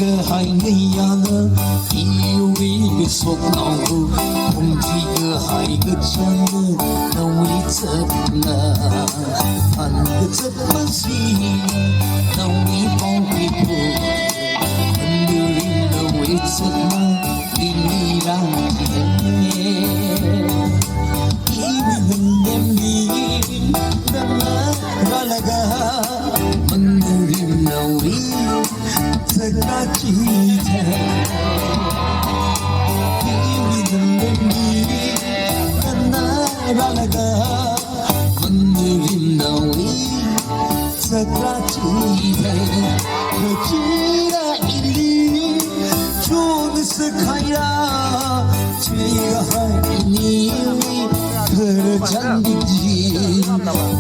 个海你呀呢，有一个说老虎，红几个海个真的，那为怎么？看个怎么行？那为保护不？很多人那为怎么？你让人。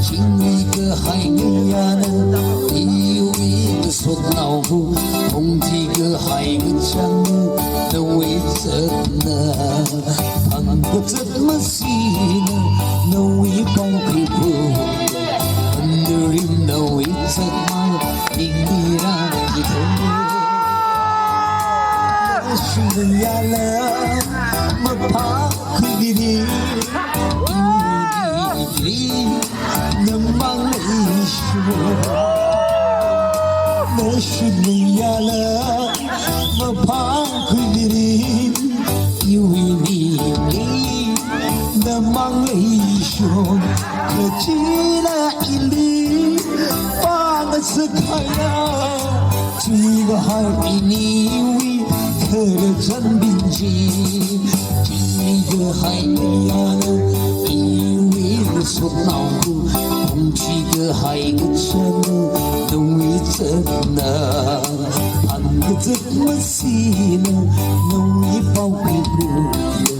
请一个海你呀呢，有一个说老虎，红几个海个江呢，那为怎呢？看个怎么行呢？那为高配不？很多人那为怎么？你让一头。是人呀了，我怕亏你。能忙了一宿，那是你呀了，我怕亏你，因为你能忙了一宿，可记了一里，把那次开了，这个海你为可了真并肩，这个海你呀了。说老虎，红几个海个真，都为怎呢？看个怎么行呢？能为保护不？